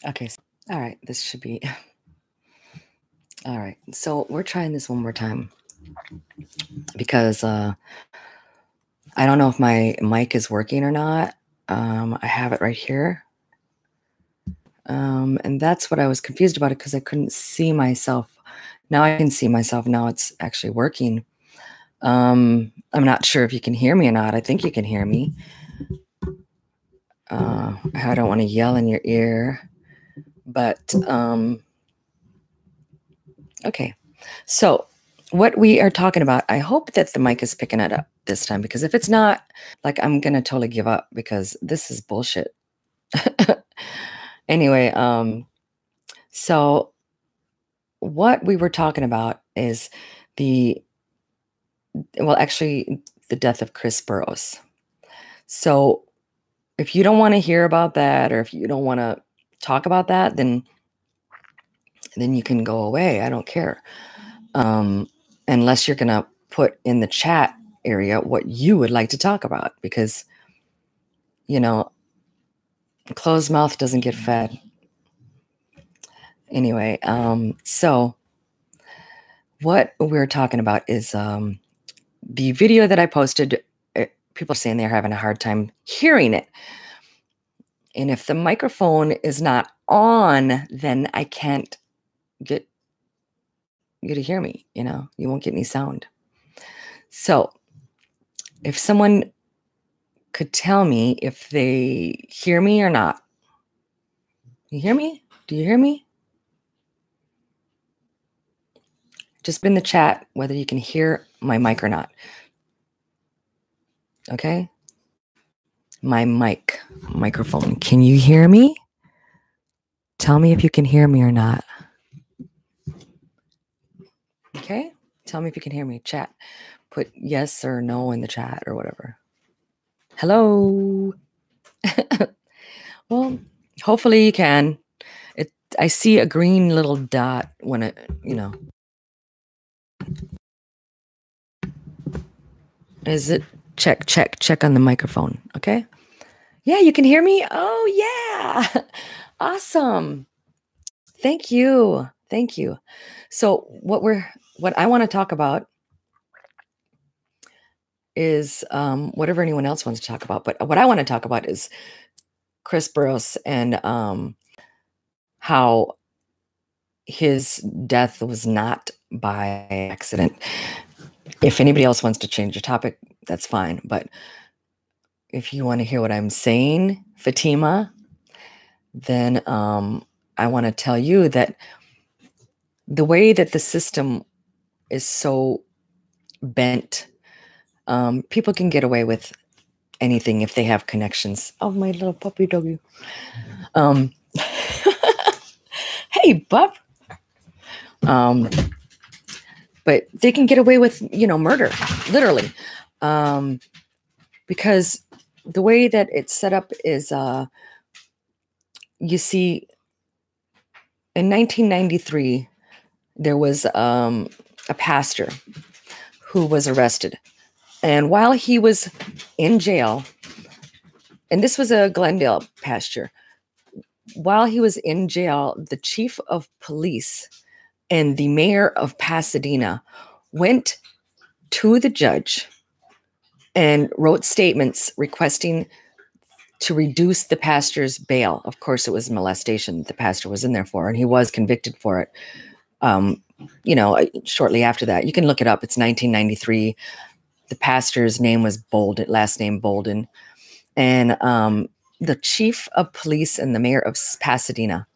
Okay. All right. This should be. All right. So we're trying this one more time because I don't know if my mic is working or not. I have it right here. And that's what I was confused about it because I couldn't see myself. Now I can see myself. Now it's actually working. I'm not sure if you can hear me or not. I think you can hear me. I don't want to yell in your ear, but okay. So what we are talking about, I hope that the mic is picking it up this time, because if it's not, like, I'm going to totally give up because this is bullshit. Anyway, so what we were talking about is actually the death of Chris Burrous. So if you don't want to hear about that, or if you don't want to talk about that, then you can go away. I don't care. Unless you're going to put in the chat area what you would like to talk about, because, closed mouth doesn't get fed. Anyway, so what we're talking about is the video that I posted. People are saying they're having a hard time hearing it. And if the microphone is not on, then I can't get you to hear me. You won't get any sound. So if someone could tell me if they hear me or not. You hear me? Do you hear me? Just in the chat whether you can hear my mic or not. Okay? My microphone. Can you hear me? Tell me if you can hear me or not. Okay? Tell me if you can hear me. Chat. Put yes or no in the chat or whatever. Hello? Well, hopefully you can. I see a green little dot when it, Is it? Check on the microphone. Okay? Yeah, you can hear me? Oh, yeah. Awesome. Thank you. So what I want to talk about is whatever anyone else wants to talk about. But what I want to talk about is Chris Burrous and how his death was not by accident. If anybody else wants to change the topic, that's fine. But if you want to hear what I'm saying, Fatima, then I want to tell you that the way that the system is so bent, people can get away with anything if they have connections. Oh, my little puppy doggy. Hey, bub. But they can get away with, murder, literally. Because the way that it's set up is, you see, in 1993, there was a pastor who was arrested. And while he was in jail, and this was a Glendale pastor, while he was in jail, the chief of police and the mayor of Pasadena went to the judge and wrote statements requesting to reduce the pastor's bail. Of course, it was molestation the pastor was in there for, and he was convicted for it. Shortly after that, you can look it up. It's 1993. The pastor's name was Bolden, last name Bolden. And the chief of police and the mayor of Pasadena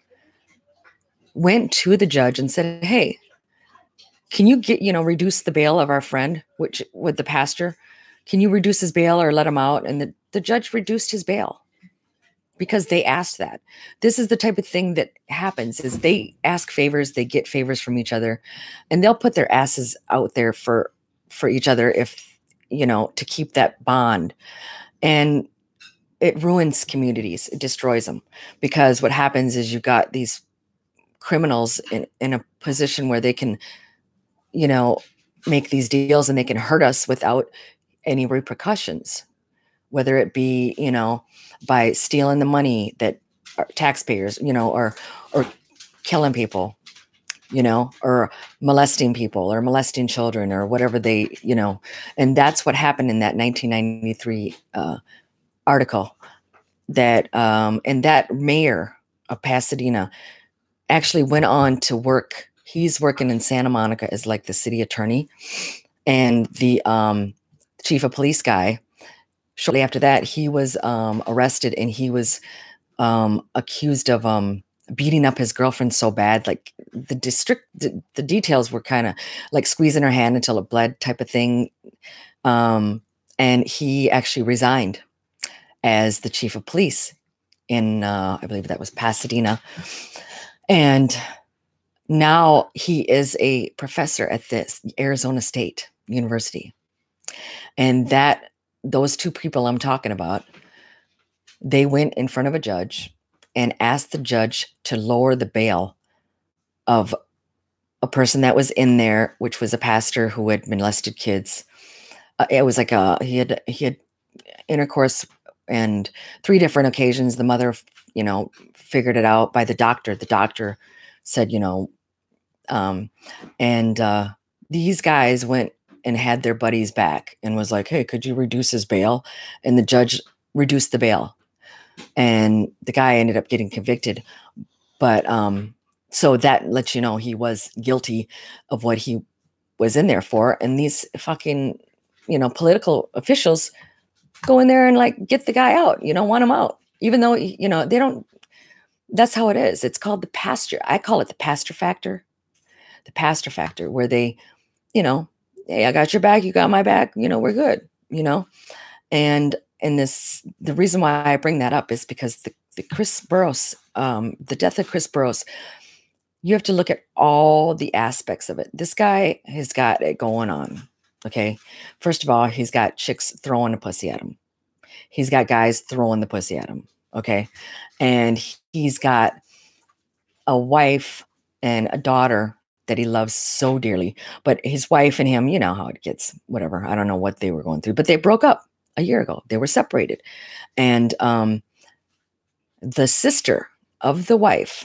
went to the judge and said, hey, can you reduce the bail of our friend, which with the pastor? Can you reduce his bail or let him out? And the judge reduced his bail because they asked that. This is the type of thing that happens, is they ask favors, they get favors from each other, and they'll put their asses out there for each other if, to keep that bond. And it ruins communities. It destroys them, because what happens is you've got these criminals in a position where they can, make these deals and they can hurt us without any repercussions, whether it be, by stealing the money that taxpayers, or killing people, or molesting people or molesting children or whatever and that's what happened in that 1993 article. And that mayor of Pasadena actually went on to work. He's working in Santa Monica as like the city attorney, and the chief of police guy. Shortly after that, he was arrested, and he was accused of beating up his girlfriend so bad, like the details were kind of like squeezing her hand until it bled type of thing. And he actually resigned as the chief of police in, I believe that was Pasadena. And now he is a professor at this Arizona State University. And those two people I'm talking about, they went in front of a judge and asked the judge to lower the bail of a person that was in there, which was a pastor who had molested kids. It was like he had intercourse, and 3 different occasions. The mother, figured it out by the doctor. The doctor said, these guys went and had their buddies back and was like, hey, could you reduce his bail? And the judge reduced the bail, and the guy ended up getting convicted. But so that lets you know he was guilty of what he was in there for. And these fucking, political officials go in there and like get the guy out, want him out, even though, they don't. That's how it is. It's called the pastor. I call it the pastor factor. The pastor factor, where they, hey, I got your back, you got my back, we're good, And the reason why I bring that up is because the Chris Burrous, the death of Chris Burrous, you have to look at all the aspects of it. This guy has got it going on. Okay. First of all, he's got chicks throwing the pussy at him. He's got guys throwing the pussy at him. Okay. And he's got a wife and a daughter that he loves so dearly. But his wife and him, you know how it gets, whatever. I don't know what they were going through, but they broke up a year ago. They were separated. And the sister of the wife.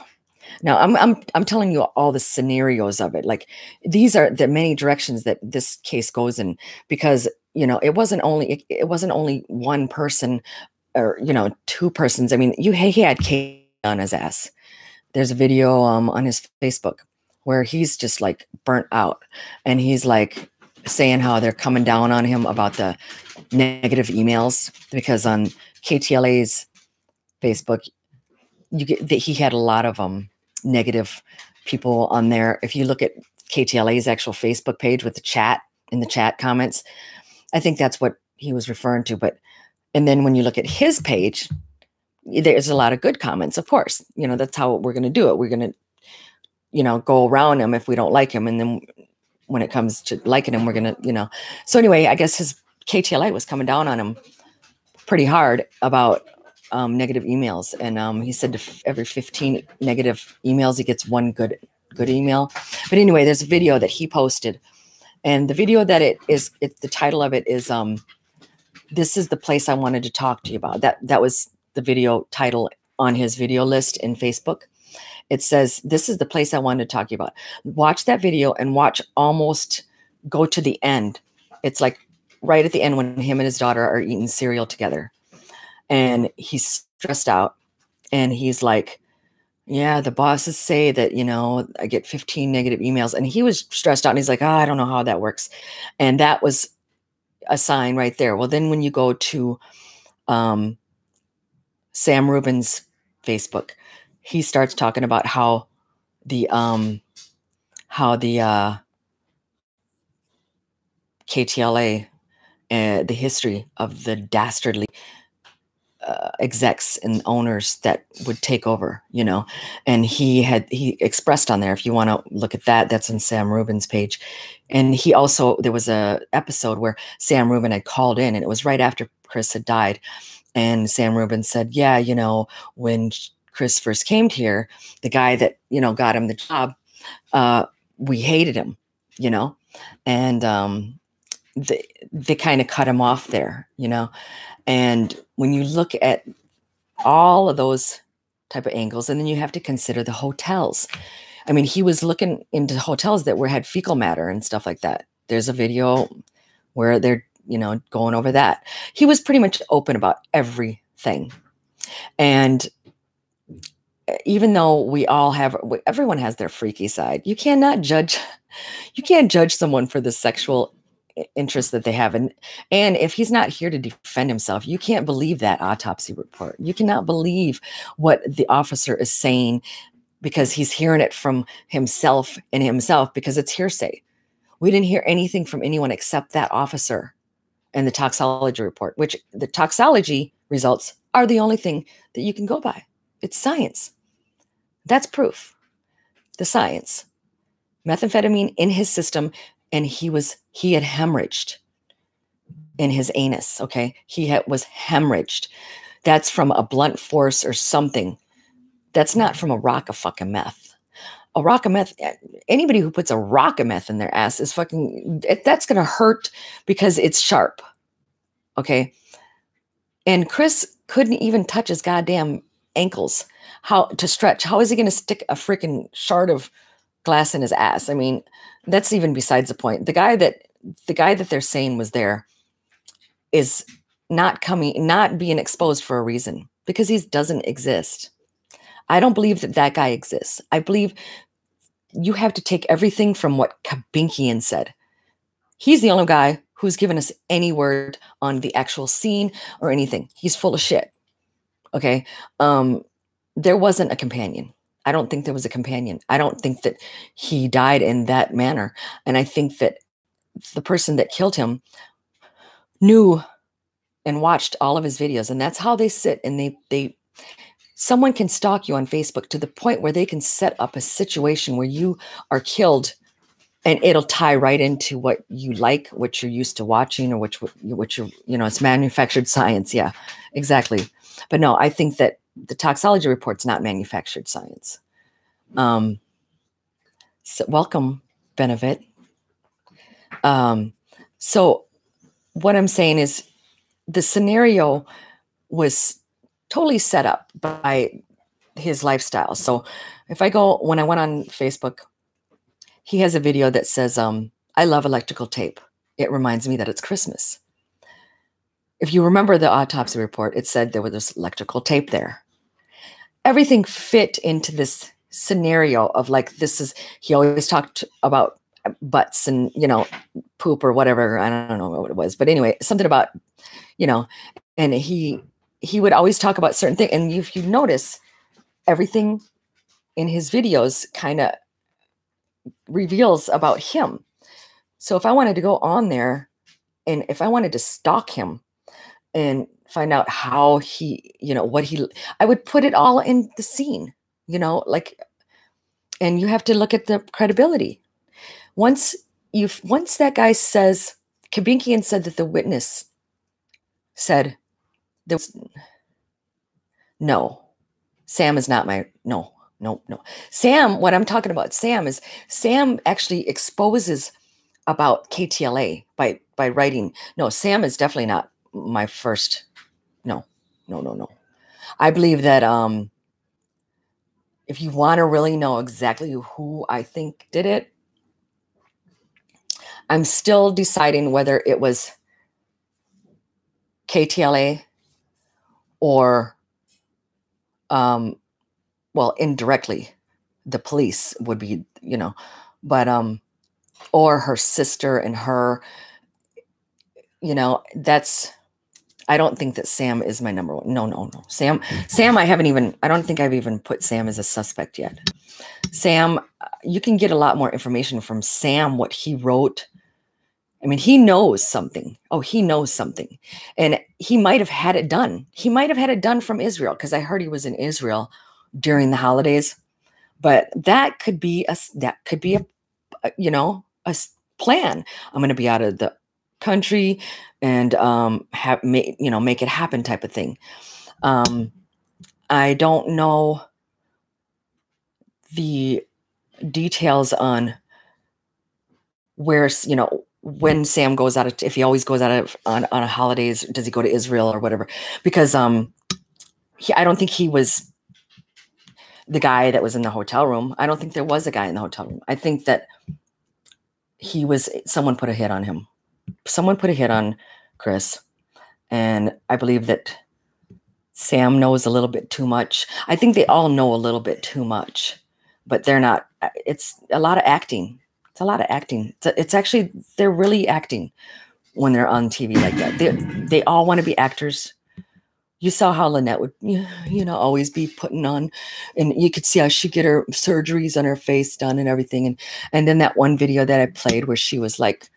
Now I'm telling you all the scenarios of it. Like, these are the many directions that this case goes in, because it wasn't only one person or 2 persons. I mean, he had Kate on his ass. There's a video on his Facebook where he's just like burnt out, and he's like saying how they're coming down on him about the negative emails, because on KTLA's Facebook, you get that he had a lot of negative people on there. If you look at KTLA's actual Facebook page with the chat, in the chat comments, I think that's what he was referring to. And then when you look at his page, there's a lot of good comments, of course. That's how we're going to do it. We're going to, go around him if we don't like him. And then when it comes to liking him, we're going to, So anyway, I guess his KTLA was coming down on him pretty hard about negative emails. And he said every 15 negative emails, he gets 1 good email. But anyway, there's a video that he posted. And the video that the title of it is, This is the Place I Wanted to Talk to You About. That was the video title on his video list in Facebook. It says, This is the Place I Wanted to Talk to You About. Watch that video and go to the end. It's like right at the end when him and his daughter are eating cereal together. And he's stressed out. And he's like, yeah, the bosses say that, I get 15 negative emails. And he was stressed out. And he's like, I don't know how that works. And that was a sign right there. Well, then when you go to Sam Rubin's Facebook, he starts talking about how the KTLA, the history of the dastardly execs and owners that would take over, and he expressed on there, if you want to look at that, that's on Sam Rubin's page. And there was a episode where Sam Rubin had called in, and it was right after Chris had died. And Sam Rubin said, yeah, when Chris first came here, the guy that, got him the job, we hated him, and they kind of cut him off there, And when you look at all of those type of angles. And then you have to consider the hotels. I mean, he was looking into hotels that had fecal matter and stuff like that. There's a video where they're, going over that. He was pretty much open about everything. And even though everyone has their freaky side, you can't judge someone for the sexual interest that they have. And if he's not here to defend himself, you can't believe that autopsy report. You cannot believe what the officer is saying because he's hearing it from himself because it's hearsay. We didn't hear anything from anyone except that officer and the toxology report, which the toxology results are the only thing that you can go by. It's science. That's proof. The science. Methamphetamine in his system, and he had hemorrhaged in his anus, okay? He was hemorrhaged. That's from a blunt force or something. That's not from a rock of fucking meth. A rock of meth, anybody who puts a rock of meth in their ass is that's going to hurt because it's sharp, okay? And Chris couldn't even touch his goddamn ankles to stretch. How is he going to stick a freaking shard of glass in his ass? I mean, that's even besides the point. The guy that they're saying was there is not being exposed for a reason because he doesn't exist. I don't believe that guy exists. I believe you have to take everything from what Kabinkian said. He's the only guy who's given us any word on the actual scene or anything. He's full of shit. Okay. There wasn't a companion. I don't think there was a companion. I don't think that he died in that manner. And I think that the person that killed him knew and watched all of his videos. And that's how they sit. And someone can stalk you on Facebook to the point where they can set up a situation where you are killed and it'll tie right into what you like, what you're used to watching, or what you're, it's manufactured science. Yeah, exactly. But no, I think that the toxology report's not manufactured science. So welcome, Benefit. So what I'm saying is the scenario was totally set up by his lifestyle. So when I went on Facebook, he has a video that says, I love electrical tape. It reminds me that it's Christmas. If you remember the autopsy report, it said there was this electrical tape there. Everything fit into this scenario of he always talked about butts and, poop or whatever. I don't know what it was, but anyway, something about, and he would always talk about certain things. And if you notice, everything in his videos kind of reveals about him. So if I wanted to go on there and if I wanted to stalk him and find out how I would put it all in the scene, and you have to look at the credibility. Once that guy says, Kabinkian said that the witness said there was no, Sam is not no. Sam, what I'm talking about, Sam actually exposes about KTLA by writing. No, Sam is definitely not my first. No. I believe that if you want to really know exactly who I think did it, I'm still deciding whether it was KTLA or indirectly, the police would be, but, or her sister and her, I don't think that Sam is my number one. No. Sam, I don't think I've even put Sam as a suspect yet. Sam, you can get a lot more information from Sam, what he wrote. I mean, he knows something. Oh, he knows something. And he might have had it done. He might have had it done from Israel because I heard he was in Israel during the holidays. But that could be a plan. I'm going to be out of the country and make it happen type of thing. I don't know the details on where, when Sam goes out, if he always goes out on holidays, does he go to Israel or whatever? Because I don't think he was the guy that was in the hotel room. I don't think there was a guy in the hotel room. I think that someone put a hit on him. Someone put a hit on Chris. And I believe that Sam knows a little bit too much. I think they all know a little bit too much, but they're not. It's a lot of acting. It's a lot of acting. It's actually, they're really acting when they're on TV like that. They all want to be actors. You saw how Lynette would, always be putting on, and you could see how she'd get her surgeries on her face done and everything. And then that one video that I played where she was like,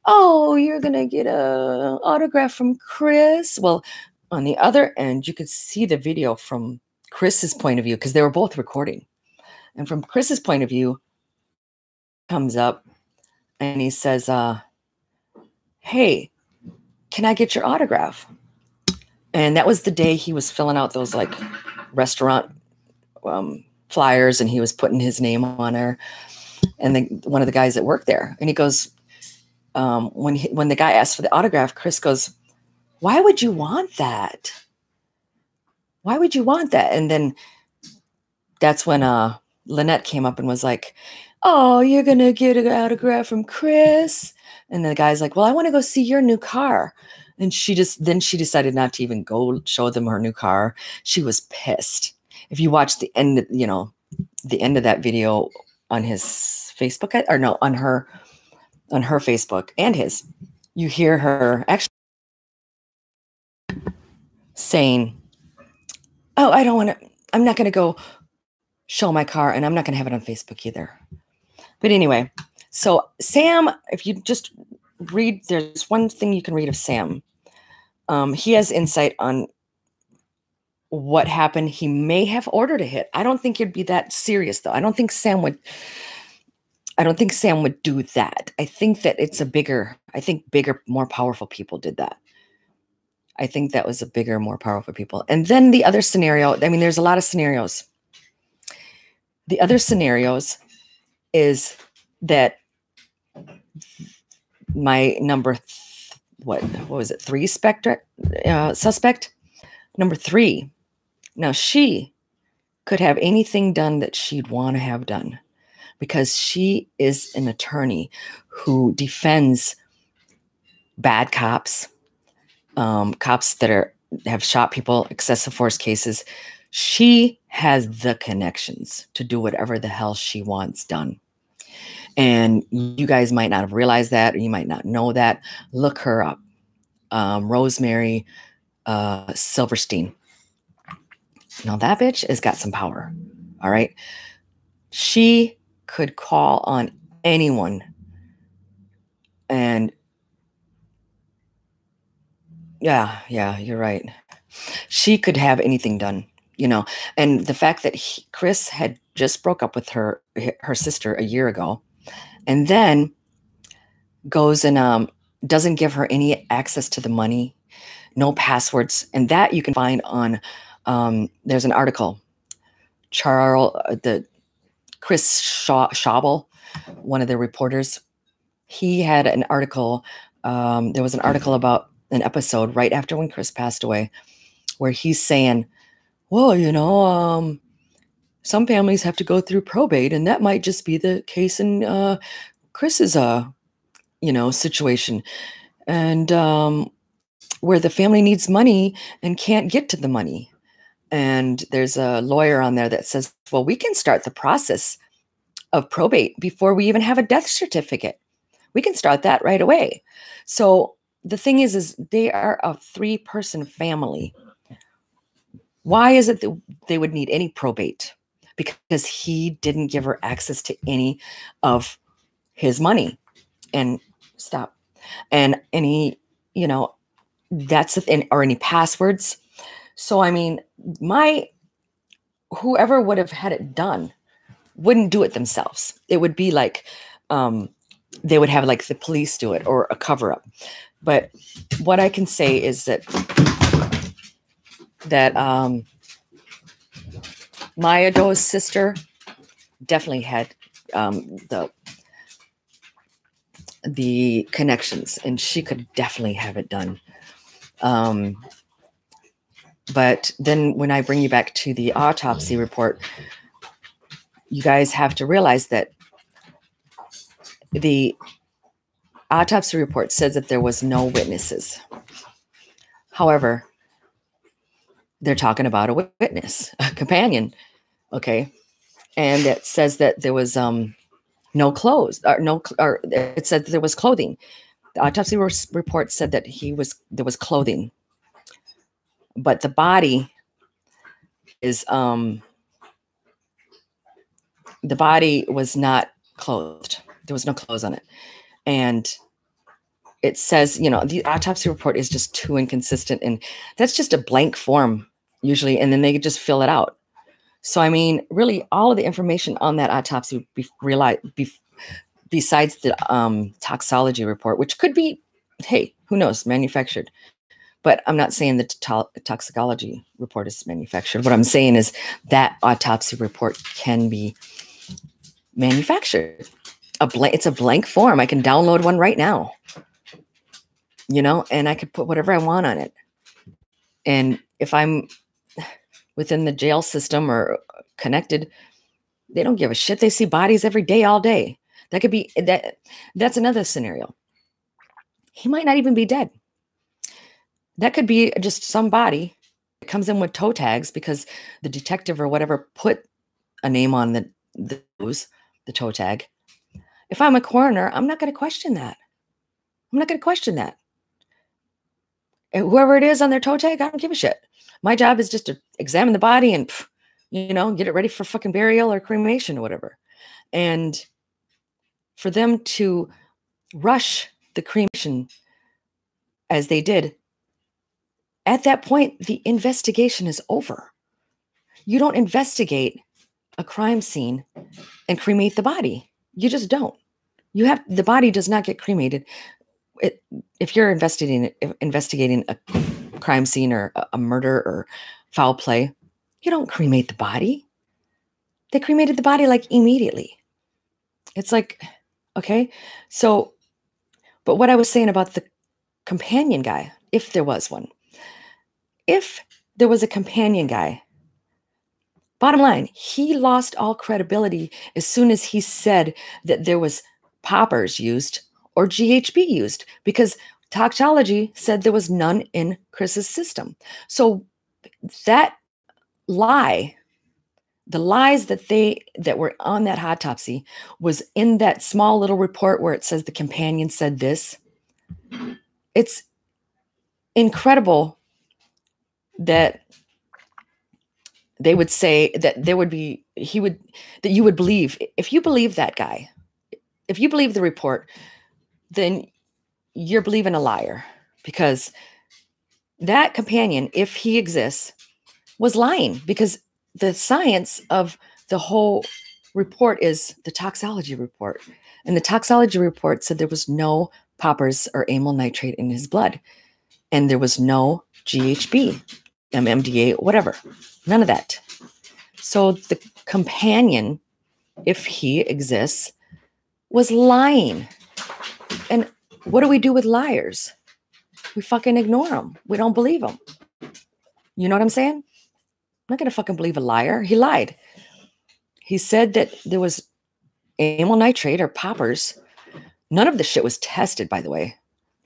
oh, you're going to get a autograph from Chris. Well, on the other end, you could see the video from Chris's point of view, because they were both recording. And from Chris's point of view, comes up and he says, hey, can I get your autograph? And that was the day he was filling out those like restaurant flyers, and he was putting his name on there. And one of the guys that worked there, and he goes, when the guy asked for the autograph, Chris goes, why would you want that? Why would you want that? And then that's when Lynette came up and was like, oh, you're going to get an autograph from Chris. And the guy's like, well, I want to go see your new car. And she decided not to even go show them her new car. She was pissed. If you watch the end, the end of that video on his Facebook, or no, on her Facebook and his, you hear her actually saying, oh, I'm not going to go show my car, and I'm not going to have it on Facebook either. But anyway, so Sam, if you just read, there's one thing you can read of Sam. He has insight on what happened. He may have ordered a hit. I don't think it'd be that serious, though. I don't think Sam would do that. I think that it's bigger, more powerful people did that. I think that was a bigger, more powerful people. And then the other scenario, I mean, there's a lot of scenarios. The other scenarios is that my what was it? 3 suspect? Number 3. Now she could have anything done that she'd want to have done, because she is an attorney who defends bad cops, cops that have shot people, excessive force cases. She has the connections to do whatever the hell she wants done. And you guys might not have realized that, or you might not know that. Look her up. Rosemary Silverstein. Now that bitch has got some power. All right. She could call on anyone, and yeah, you're right. She could have anything done, and the fact that Chris had just broke up with her sister a year ago, and then goes and doesn't give her any access to the money, no passwords. And that you can find on, there's an article, Chris Schaubel, one of the reporters, he had an article. There was an article about an episode right after when Chris passed away, where he's saying, well, some families have to go through probate, and that might just be the case in Chris's, situation. And where the family needs money and can't get to the money. And there's a lawyer on there that says, well, we can start the process of probate before we even have a death certificate. We can start that right away. So the thing is they are a 3-person family. Why is it that they would need any probate? Because he didn't give her access to any of his money. And stop. And any, that's the thing, or any passwords. So, I mean, whoever would have had it done wouldn't do it themselves. It would be like, they would have like the police do it, or a cover up. But what I can say is that Maya Doe's sister definitely had the connections, and she could definitely have it done. But then when I bring you back to the autopsy report, you guys have to realize that the autopsy report says that there was no witnesses. However, they're talking about a witness, a companion, okay? And it says that there was no clothes, or it said that there was clothing. The autopsy report said that there was clothing, but the body is the body was not clothed. There was no clothes on it, and it says, the autopsy report is just too inconsistent, and that's just a blank form usually, and then they just fill it out. So, I mean, really, all of the information on that autopsy, besides the toxology report, which could be, hey, who knows, manufactured. But I'm not saying the toxicology report is manufactured. What I'm saying is that autopsy report can be manufactured. It's a blank form. I can download one right now, and I could put whatever I want on it. And if I'm within the jail system or connected, they don't give a shit. They see bodies every day, all day. That could be that. That's another scenario. He might not even be dead. That could be just some body that comes in with toe tags because the detective or whatever put a name on the toe tag. If I'm a coroner, I'm not going to question that. I'm not going to question that. And whoever it is on their toe tag, I don't give a shit. My job is just to examine the body and, get it ready for fucking burial or cremation or whatever. And for them to rush the cremation as they did, at that point, the investigation is over. You don't investigate a crime scene and cremate the body. You just don't. The body does not get cremated. If you're investigating a crime scene or a murder or foul play, you don't cremate the body. They cremated the body like immediately. It's like, okay. So, but what I was saying about the companion guy, if there was one, if there was a companion guy, bottom line, he lost all credibility as soon as he said that there was poppers used or GHB used, because toxology said there was none in Chris's system. So that lie, the lies that were on that autopsy was in that small little report where it says the companion said this. It's incredible that they would say that that you would believe. If you believe that guy, if you believe the report, then you're believing a liar, because that companion, if he exists, was lying, because the science of the whole report is the toxology report. And the toxology report said there was no poppers or amyl nitrate in his blood. And there was no GHB, MMDA, whatever. None of that. So the companion, if he exists, was lying. And what do we do with liars? We fucking ignore them. We don't believe them. You know what I'm saying? I'm not going to fucking believe a liar. He lied. He said that there was amyl nitrate or poppers. None of the shit was tested, by the way.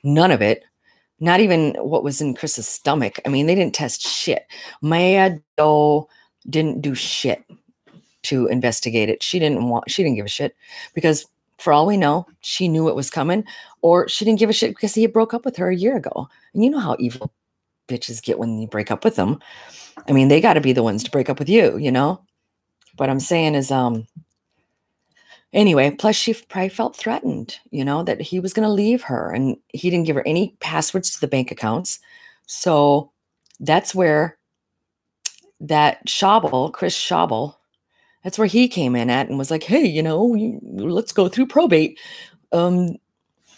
None of it. Not even what was in Chris's stomach. I mean, they didn't test shit. Maya Doe didn't do shit to investigate it. She didn't give a shit, because for all we know, she knew it was coming, or she didn't give a shit because he had broke up with her a year ago. And you know how evil bitches get when you break up with them. I mean, they got to be the ones to break up with you, What I'm saying is, anyway, plus she probably felt threatened, that he was going to leave her, and he didn't give her any passwords to the bank accounts. So that's where that Chris Schaubel, that's where he came in at and was like, hey, let's go through probate.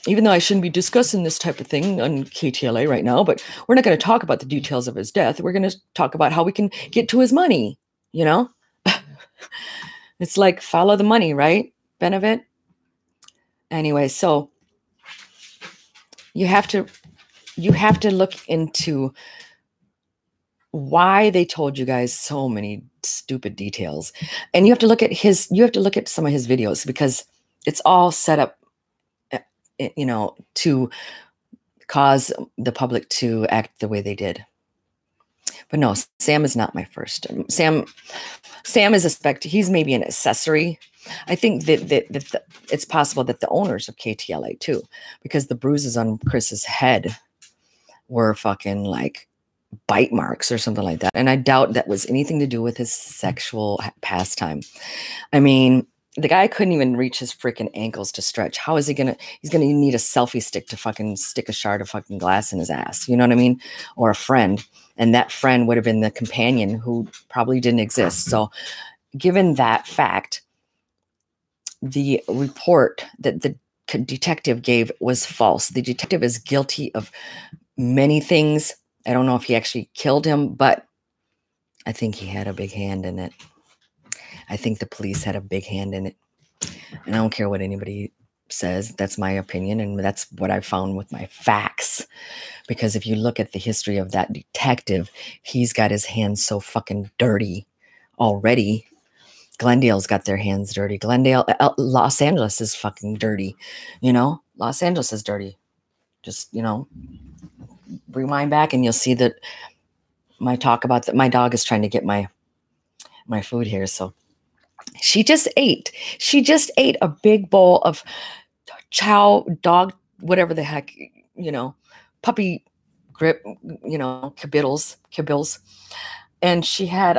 Even though I shouldn't be discussing this type of thing on KTLA right now, but we're not going to talk about the details of his death. We're going to talk about how we can get to his money, It's like, follow the money, right, Benevit? Anyway, so you have to look into why they told you guys so many stupid details. And you have to look at some of his videos, because it's all set up, to cause the public to act the way they did. But no, Sam is not my first. Sam is a he's maybe an accessory. I think that it's possible that the owners of KTLA too, because the bruises on Chris's head were fucking like bite marks or something like that. And I doubt that was anything to do with his sexual pastime. I mean, the guy couldn't even reach his freaking ankles to stretch. How is he's going to need a selfie stick to fucking stick a shard of fucking glass in his ass. You know what I mean? Or a friend. And that friend would have been the companion, who probably didn't exist. So given that fact, the report that the detective gave was false. The detective is guilty of many things. I don't know if he actually killed him, but I think he had a big hand in it. I think the police had a big hand in it. And I don't care what anybody says. That's my opinion. And that's what I found with my facts. Because if you look at the history of that detective, he's got his hands so fucking dirty already. Glendale's got their hands dirty. Los Angeles is fucking dirty. Los Angeles is dirty. Just, rewind back and you'll see that my talk about that. My dog is trying to get my food here. So she just ate a big bowl of chow, dog, whatever the heck, puppy grip, kibbles. And she had,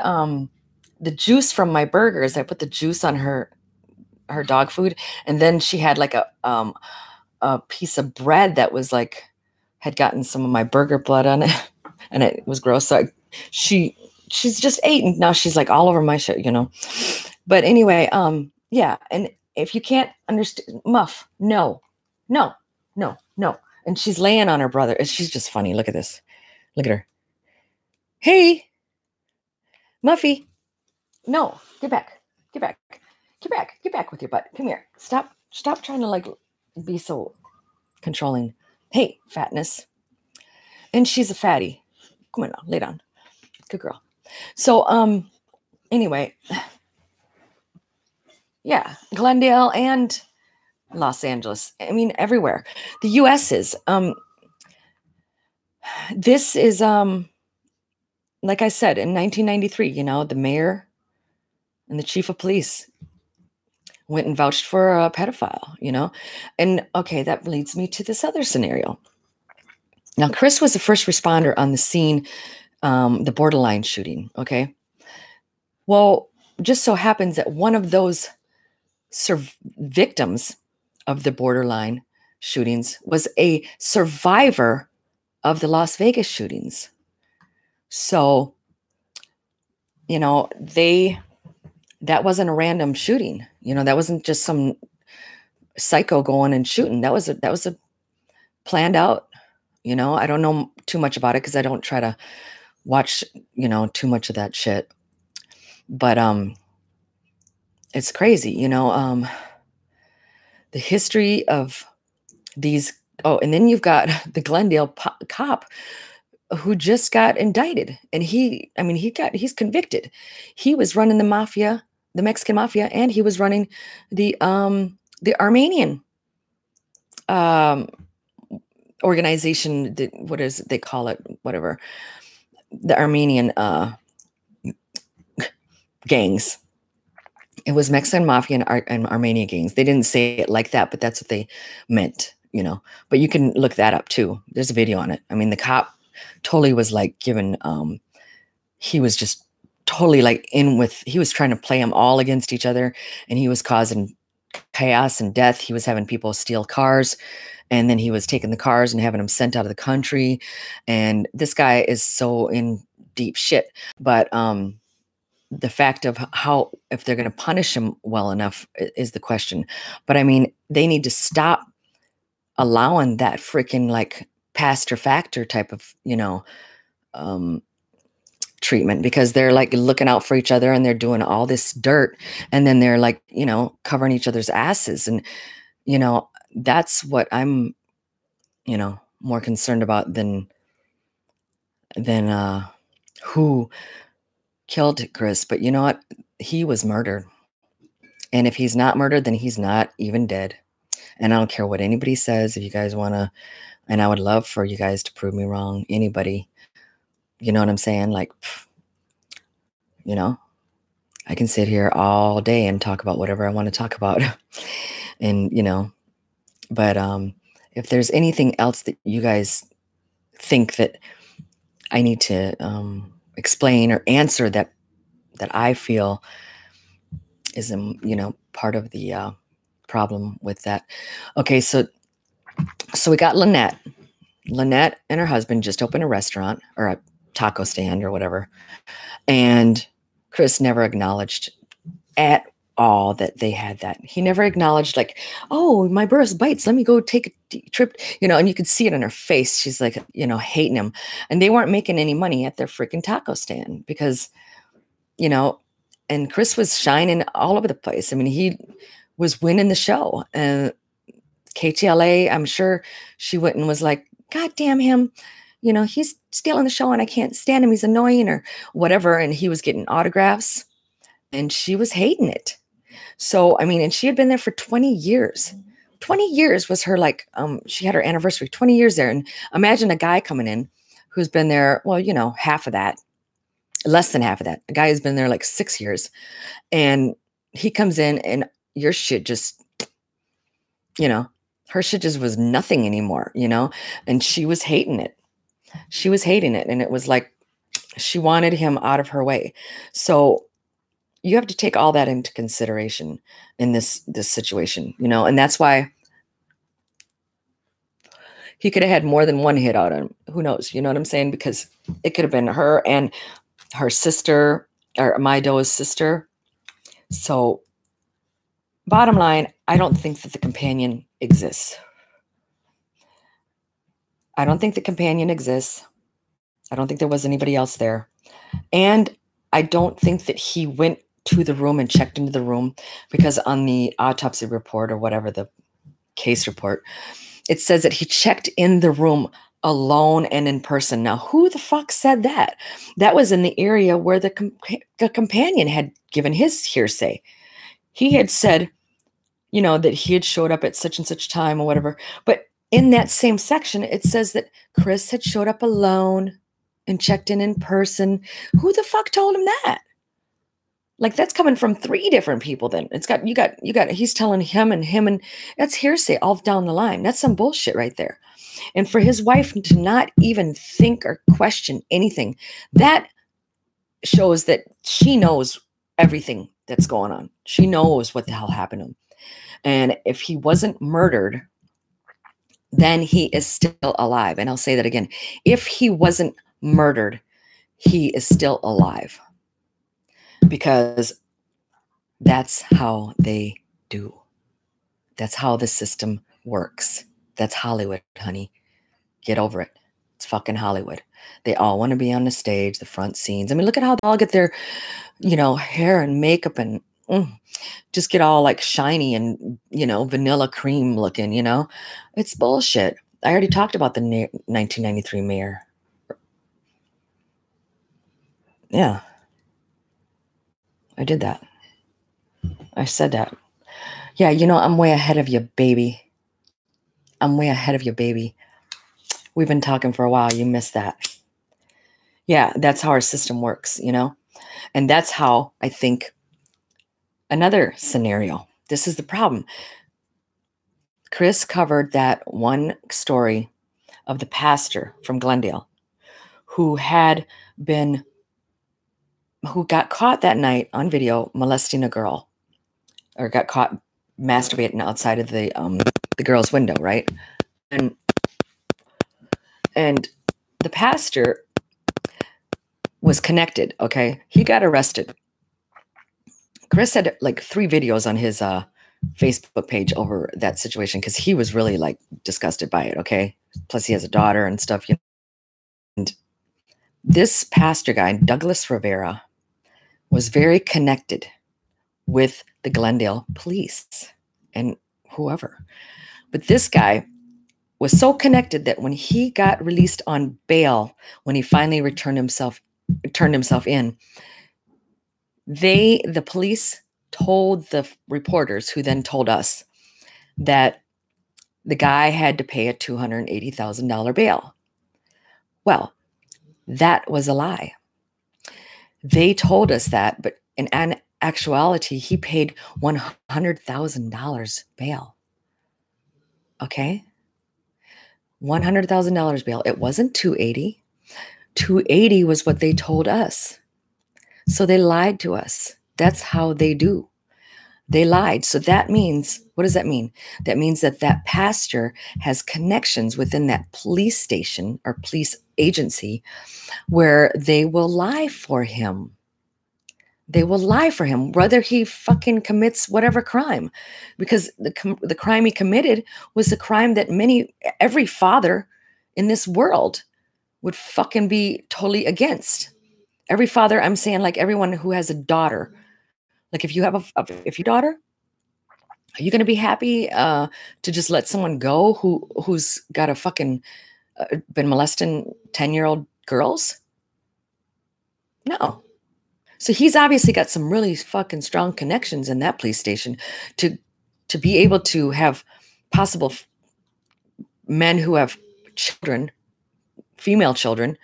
the juice from my burgers. I put the juice on her dog food. And then she had like a piece of bread that was like, had gotten some of my burger blood on it, and it was gross. So she's just ate, and now she's like all over my shit, But anyway, yeah. And if you can't understand, Muff, no. And she's laying on her brother. She's just funny. Look at this. Look at her. Hey, Muffy. No, get back with your butt. Come here. Stop trying to like be so controlling. Hey, fatness. And she's a fatty. Come on now, lay down. Good girl. So, anyway, yeah, Glendale and Los Angeles. I mean, everywhere. The U.S. is. This is, like I said, in 1993, the mayor and the chief of police went and vouched for a pedophile, And, okay, that leads me to this other scenario. Now, Chris was the first responder on the scene, the borderline shooting, okay? Well, just so happens that one of those victims of the borderline shootings was a survivor of the Las Vegas shootings. So, that wasn't a random shooting. That wasn't just some psycho going and shooting. That was a planned out. I don't know too much about it because I don't try to watch, too much of that shit. But it's crazy, the history of these. Oh, and then you've got the Glendale cop who just got indicted, and he's convicted. He was running the mafia, the Mexican mafia, and he was running the Armenian organization. What is it they call it? Whatever, the Armenian gangs. It was Mexican mafia and Armenian gangs. They didn't say it like that, but that's what they meant, But you can look that up too. There's a video on it. I mean, the cop totally was like given. He was just totally like he was trying to play them all against each other, and he was causing chaos and death. He was having people steal cars, and then he was taking the cars and having them sent out of the country. And this guy is so in deep shit. But the fact of how, if they're going to punish him well enough is the question. But I mean, they need to stop allowing that freaking like pastor factor type of, treatment, because they're like looking out for each other and they're doing all this dirt, and then they're like, covering each other's asses. And, that's what I'm, more concerned about than who killed Chris. But you know what? He was murdered. And if he's not murdered, then he's not even dead. And I don't care what anybody says. If you guys want to, and I would love for you guys to prove me wrong. Anybody, you know what I'm saying? Like, you know, I can sit here all day and talk about whatever I want to talk about. And, you know, but if there's anything else that you guys think that I need to explain or answer that I feel is, you know, part of the problem with that. Okay, so we got Lynette. Lynette and her husband just opened a restaurant or a taco stand or whatever. And Chris never acknowledged at all that they had that. He never acknowledged, like, oh, my Burrous bites. Let me go take a trip, you know, and you could see it on her face. She's like, you know, hating him. And they weren't making any money at their freaking taco stand because, you know, and Chris was shining all over the place. I mean, he was winning the show. And KTLA, I'm sure she went and was like, God damn him. You know, he's stealing the show and I can't stand him. He's annoying or whatever. And he was getting autographs and she was hating it. So, I mean, and she had been there for 20 years. 20 years was her, like, she had her anniversary, 20 years there. And imagine a guy coming in who's been there, well, you know, half of that, less than half of that. A guy who's been there like 6 years. And he comes in and your shit just, you know, her shit just was nothing anymore, you know? And she was hating it. She was hating it. And it was like, she wanted him out of her way. So you have to take all that into consideration in this situation, you know? And that's why he could have had more than one hit out on him. Who knows? You know what I'm saying? Because it could have been her and her sister, or Maido's sister. So bottom line, I don't think that the companion exists. I don't think the companion exists. I don't think there was anybody else there. And I don't think that he went to the room and checked into the room, because on the autopsy report or whatever, the case report, it says that he checked in the room alone and in person. Now, who the fuck said that? That was in the area where the companion had given his hearsay. He had said, you know, that he had showed up at such and such time or whatever. But in that same section, it says that Chris had showed up alone and checked in person. Who the fuck told him that? Like, that's coming from 3 different people. Then it's got, you got, he's telling him, and that's hearsay all down the line. That's some bullshit right there. And for his wife to not even think or question anything, that shows that she knows everything that's going on. She knows what the hell happened to him. And if he wasn't murdered, then he is still alive. And I'll say that again. If he wasn't murdered, he is still alive. Because that's how they do. That's how the system works. That's Hollywood, honey. Get over it. It's fucking Hollywood. They all want to be on the stage, the front scenes. I mean, look at how they all get their, you know, hair and makeup and just get all like shiny and, you know, vanilla cream looking, you know. It's bullshit. I already talked about the 1993 mayor. Yeah. I did that. I said that. Yeah, you know, I'm way ahead of you, baby. I'm way ahead of you, baby. We've been talking for a while. You missed that. Yeah, that's how our system works, you know? And that's how I think another scenario. This is the problem. Chris covered that one story of the pastor from Glendale who got caught that night on video molesting a girl, or got caught masturbating outside of the girl's window, right? And the pastor was connected, okay? He got arrested. Chris had like 3 videos on his Facebook page over that situation because he was really like disgusted by it, okay? Plus he has a daughter and stuff. You know? And this pastor guy, Douglas Rivera, was very connected with the Glendale police and whoever. But this guy was so connected that when he got released on bail, when he finally returned himself turned himself in. The police told the reporters, who then told us, that the guy had to pay a $280,000 bail. Well, that was a lie. They told us that, but in actuality, he paid $100,000 bail. Okay? $100,000 bail. It wasn't 280. 280 was what they told us. So they lied to us. That's how they do. They lied. So that means, what does that mean? That means that that pastor has connections within that police station or police agency where they will lie for him. They will lie for him, whether he fucking commits whatever crime, because the crime he committed was a crime that every father in this world would fucking be totally against. Every father, I'm saying, like everyone who has a daughter. Like if you have if your daughter, are you going to be happy to just let someone go who's got a fucking been molesting 10-year-old girls? No. So he's obviously got some really fucking strong connections in that police station to be able to have possible men who have children, female children,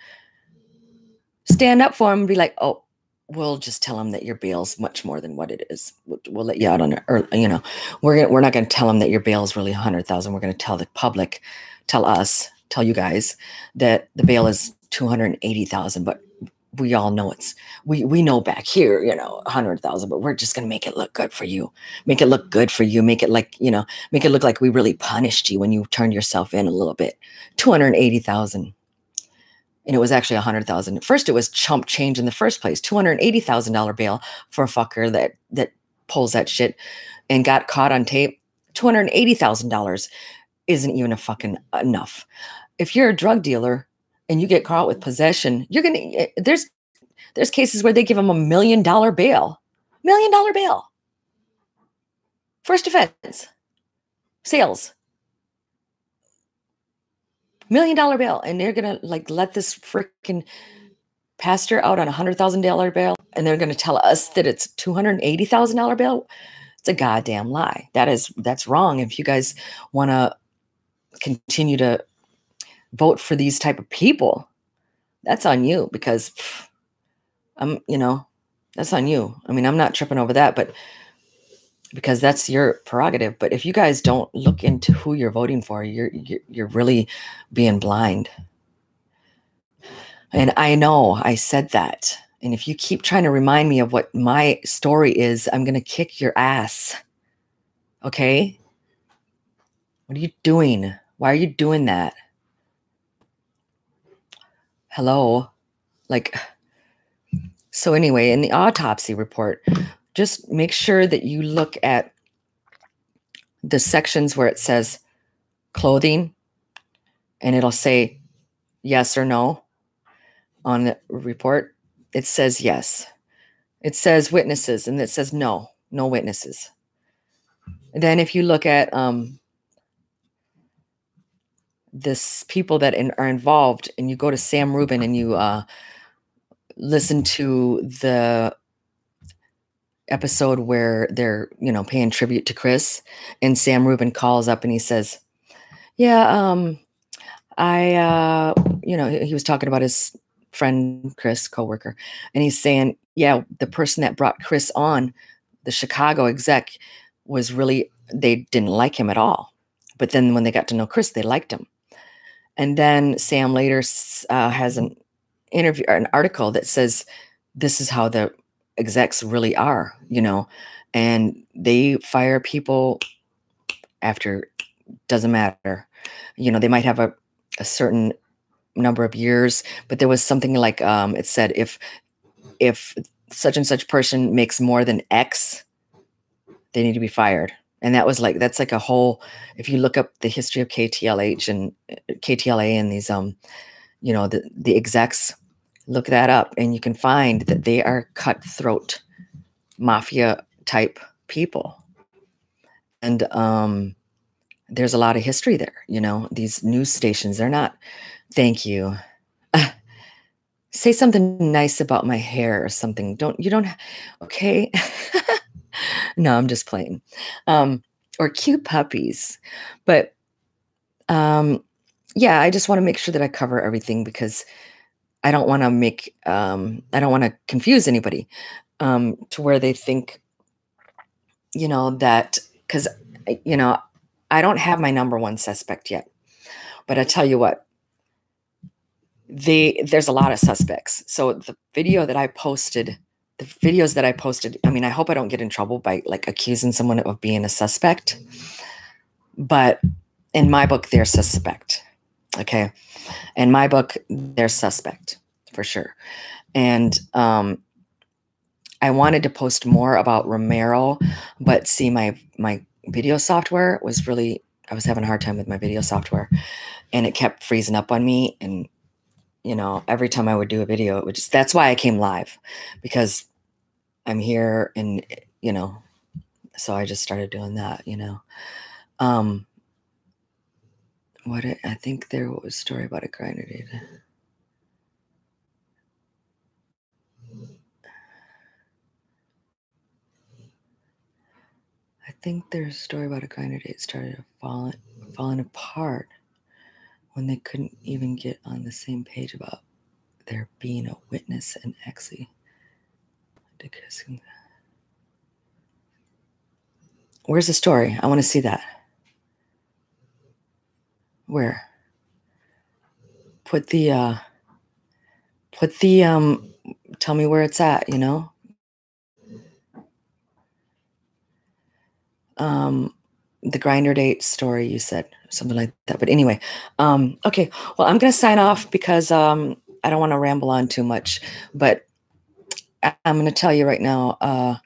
stand up for him and be like, oh, we'll just tell him that your bail's much more than what it is. We'll let you out on it. Or, you know, we're not going to tell him that your bail is really 100,000. We're going to tell the public, tell you guys that the bail is 280,000, but we all know we know back here, 100,000, but we're just going to make it look good for you. Make it look good for you. Make it like, make it look like we really punished you when you turned yourself in a little bit. 280,000. And it was actually 100,000. At first, it was chump change in the first place. $280,000 bail for a fucker that pulls that shit and got caught on tape. $280,000 isn't even a fucking enough. If you're a drug dealer and you get caught with possession, there's cases where they give them $1 million bail. $1 million bail. First offense. Sales. $1 million bail. And they're going to let this freaking pastor out on $100,000 bail. And they're going to tell us that it's $280,000 bail. It's a goddamn lie. That's wrong. If you guys want to continue to vote for these type of people, that's on you, because that's on you. I mean, I'm not tripping over that, but because that's your prerogative. But if you guys don't look into who you're voting for, you're really being blind. And I know I said that. And if you keep trying to remind me of what my story is, I'm going to kick your ass. Okay? What are you doing? Why are you doing that? Hello? So anyway, in the autopsy report, just make sure that you look at the sections where it says clothing, and it'll say yes or no on the report. It says yes. It says witnesses, and it says no witnesses. And then if you look at this people that are involved, and you go to Sam Rubin and you listen to the episode where they're, paying tribute to Chris, and Sam Rubin calls up and he says, yeah, he was talking about his friend, Chris, coworker. And he's saying, yeah, the person that brought Chris on, the Chicago exec, they didn't like him at all. But then when they got to know Chris, they liked him. And then Sam later has an interview or an article that says, this is how the execs really are, and they fire people after, doesn't matter. They might have a certain number of years, but there was something like, it said, if such and such person makes more than X, they need to be fired. And that's like a whole, if you look up the history of KTLA and these, the execs, look that up and you can find that they are cutthroat mafia type people. And there's a lot of history there. These news stations, they're not, thank you. Say something nice about my hair or something. You don't, okay? No, I'm just playing. Or cute puppies. But yeah, I just want to make sure that I cover everything because I don't want to I don't want to confuse anybody to where they think, that because, you know, I don't have my number one suspect yet. But I tell you what, there's a lot of suspects. So the videos that I posted, I mean, I hope I don't get in trouble by like accusing someone of being a suspect, but in my book, they're suspect. Okay. In my book, they're suspect for sure. And I wanted to post more about Romero, but see, my video software was really, I was having a hard time with my video software, and it kept freezing up on me. And every time I would do a video, it would just, that's why I came live, because I'm here and, so I just started doing that, I think there was a story about a grinder date. I think there's a story about a grinder date started falling apart when they couldn't even get on the same page about there being a witness and actually. Where's the story? I want to see that. Where? Put the tell me where it's at, the grinder date story, you said something like that. But anyway, okay. Well, I'm going to sign off because I don't want to ramble on too much, but I'm going to tell you right now,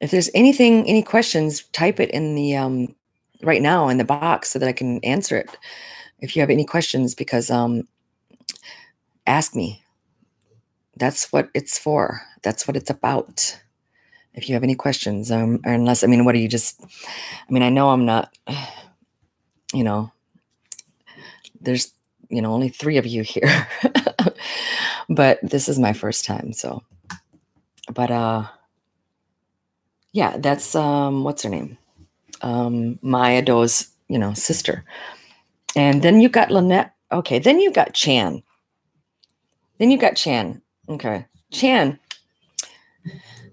if there's any questions, type it in the, right now in the box so that I can answer it. If you have any questions, because, ask me. That's what it's for. That's what it's about. If you have any questions, or unless, I mean, what are you just, I mean, I know I'm not, there's, only 3 of you here, but this is my first time. So, but, yeah, that's, what's her name? Maya Doe's, sister. And then you got Lynette. Okay. Then you got Chan. Okay. Chan,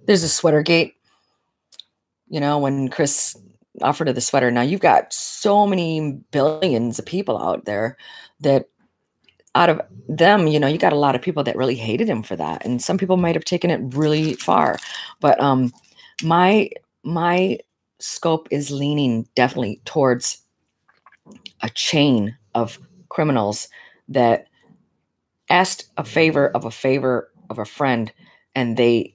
there's a sweater gate, when Chris offered her the sweater. Now you've got so many billions of people out there that out of them, you got a lot of people that really hated him for that. And some people might have taken it really far, but, my scope is leaning definitely towards a chain of criminals that asked a favor of a friend, and they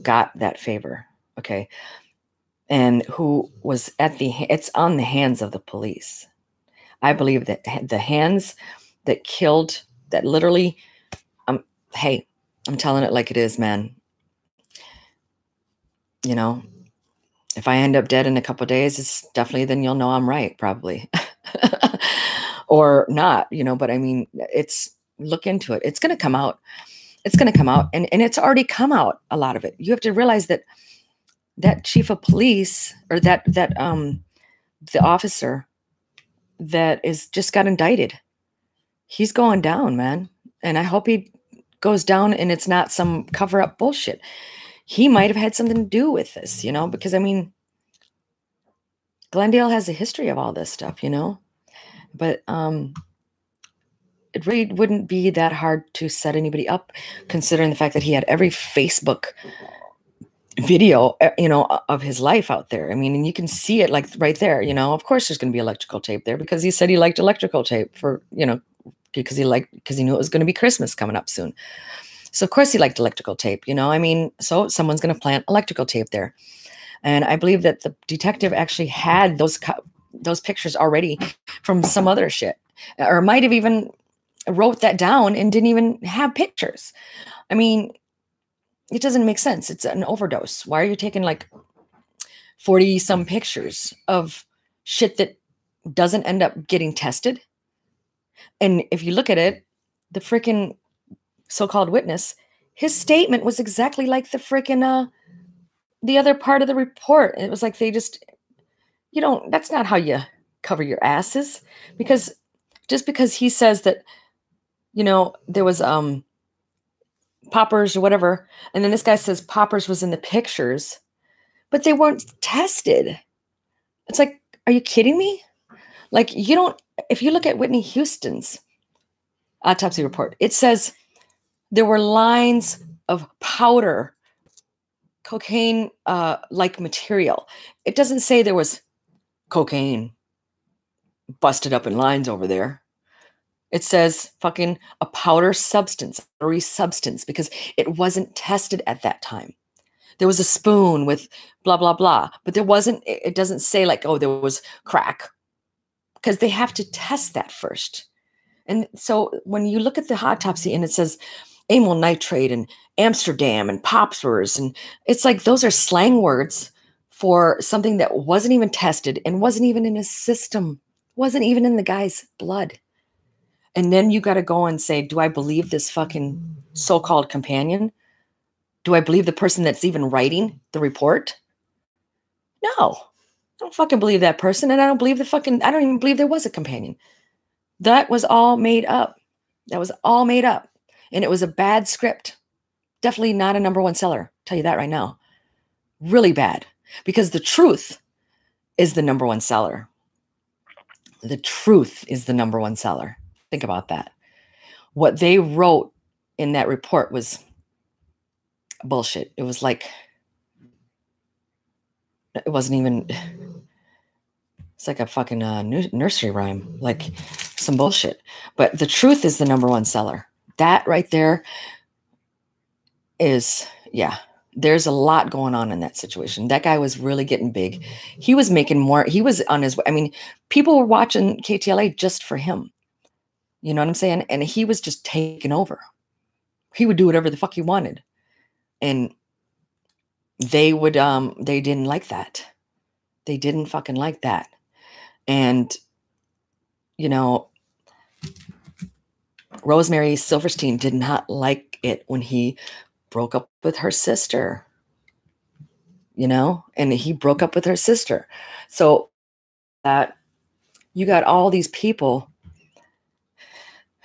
got that favor. Okay. And who was it's on the hands of the police. I believe that the hands that killed, that literally, hey, I'm telling it like it is, man. If I end up dead in a couple of days, it's definitely, then you'll know I'm right, probably. Or not, but I mean, look into it. It's going to come out. It's going to come out. And it's already come out, a lot of it. You have to realize that chief of police, or the officer that just got indicted, he's going down, man. And I hope he goes down and it's not some cover up bullshit. He might have had something to do with this, because I mean, Glendale has a history of all this stuff, but, it really wouldn't be that hard to set anybody up, considering the fact that he had every Facebook video, of his life out there. I mean, and you can see it like right there, of course there's going to be electrical tape there, because he said he liked electrical tape for, because he knew it was going to be Christmas coming up soon. So of course he liked electrical tape, I mean, so someone's going to plant electrical tape there. And I believe that the detective actually had those pictures already from some other shit, or might have even wrote that down and didn't even have pictures. I mean, it doesn't make sense. It's an overdose. Why are you taking like 40 some pictures of shit that doesn't end up getting tested? And if you look at it, the freaking so-called witness, his statement was exactly like the freaking the other part of the report. It was like they just, that's not how you cover your asses. Because just because he says that, there was poppers or whatever, and then this guy says poppers was in the pictures, but they weren't tested. It's like, are you kidding me? Like, if you look at Whitney Houston's autopsy report, it says there were lines of powder, cocaine like material. It doesn't say there was cocaine busted up in lines over there. It says fucking a powder substance, because it wasn't tested at that time. There was a spoon with blah, blah, blah, but it doesn't say like, oh, there was crack, because they have to test that first. And so when you look at the autopsy and it says amyl nitrate and Amsterdam and poppers, and it's like, those are slang words for something that wasn't even tested and wasn't even in his system, wasn't even in the guy's blood. And then you got to go and say, do I believe this fucking so-called companion? Do I believe the person that's even writing the report? No, I don't fucking believe that person. And I don't even believe there was a companion. That was all made up. And it was a bad script. Definitely not a #1 seller. I'll tell you that right now. Really bad. Because the truth is the #1 seller. The truth is the #1 seller. Think about that. What they wrote in that report was bullshit. It was like, it wasn't even, it's like a fucking nursery rhyme, like some bullshit. But the truth is the #1 seller. That right there is, there's a lot going on in that situation. That guy was really getting big. He was making more. He was on his, people were watching KTLA just for him. You know what I'm saying? And he was just taking over. He would do whatever the fuck he wanted. And they didn't like that. They didn't fucking like that. And, Rosemary Silverstein did not like it when he broke up with her sister, and he broke up with her sister. So that you got all these people,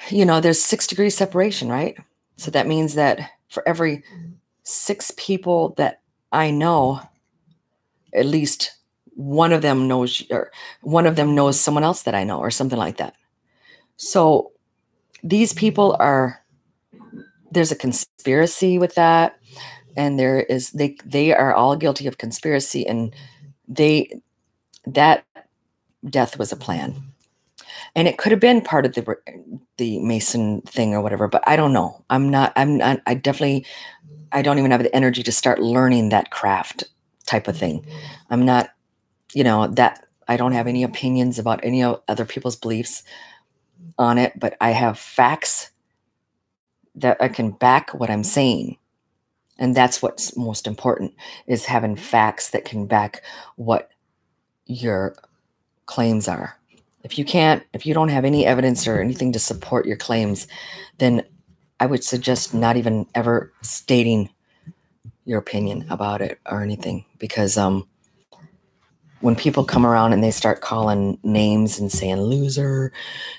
there's 6 degrees separation, right? So that means that for every 6 people that I know, at least one of them knows someone else that I know, or something like that. So these people there's a conspiracy with that. And they are all guilty of conspiracy, and that death was a plan. And it could have been part of the Mason thing or whatever, but I don't know. I don't even have the energy to start learning that craft type of thing. I'm not, that I don't have any opinions about any other people's beliefs on it, but I have facts that I can back what I'm saying. And that's what's most important, is having facts that can back what your claims are. If you don't have any evidence or anything to support your claims, then I would suggest not even ever stating your opinion about it or anything. Because when people come around and they start calling names and saying, loser,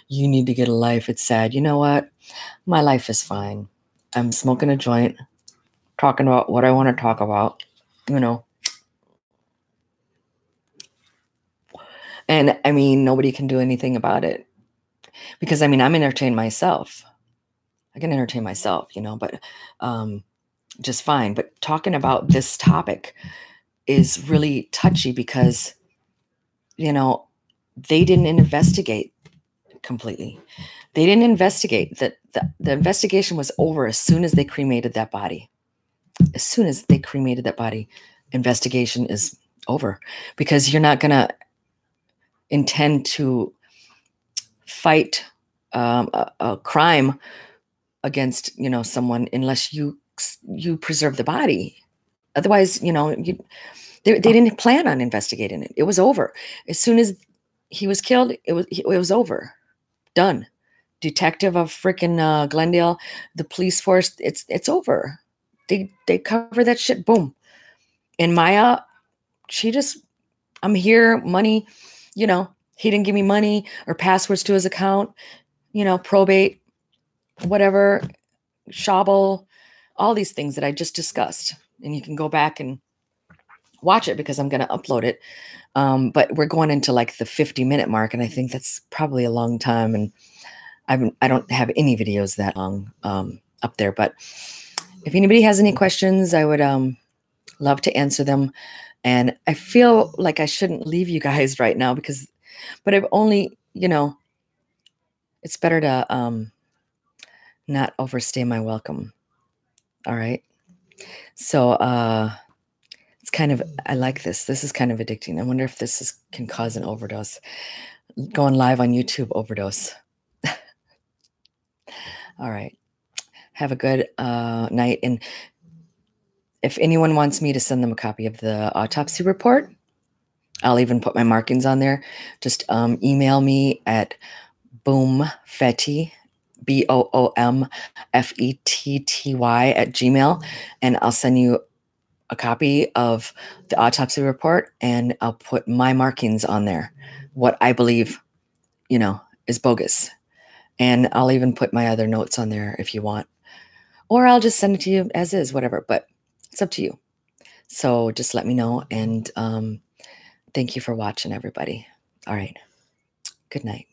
you need to get a life, it's sad. You know what? My life is fine. I'm smoking a joint, talking about what I want to talk about, And nobody can do anything about it, because I'm entertained myself. I can entertain myself, but just fine. But talking about this topic is really touchy, because, they didn't investigate completely. They didn't investigate that. The investigation was over as soon as they cremated that body. As soon as they cremated that body, investigation is over, because you're not going to intend to fight a crime against, someone, unless you preserve the body. Otherwise, they didn't plan on investigating it. It was over. As soon as he was killed, it was over. Done. detective of freaking Glendale, the police force, it's over. They cover that shit. Boom. And Maya, she just, I'm here, money, you know, he didn't give me money or passwords to his account, you know, probate, whatever, Shabble, all these things that I just discussed. And you can go back and watch it because I'm going to upload it. But we're going into like the 50-minute mark, and I think that's probably a long time. And I don't have any videos that long up there. But if anybody has any questions, I would love to answer them. And I feel like I shouldn't leave you guys right now but I've only, you know, it's better to not overstay my welcome. All right. So it's kind of, I like this. This is kind of addicting. I wonder if this can cause an overdose. Going live on YouTube overdose. All right. Have a good night. And if anyone wants me to send them a copy of the autopsy report, I'll even put my markings on there. Just email me at boomfetty, BOOMFETTY @gmail, and I'll send you a copy of the autopsy report, and I'll put my markings on there, what I believe, you know, is bogus. And I'll even put my other notes on there if you want. Or I'll just send it to you as is, whatever. But it's up to you. So just let me know. And thank you for watching, everybody. All right. Good night.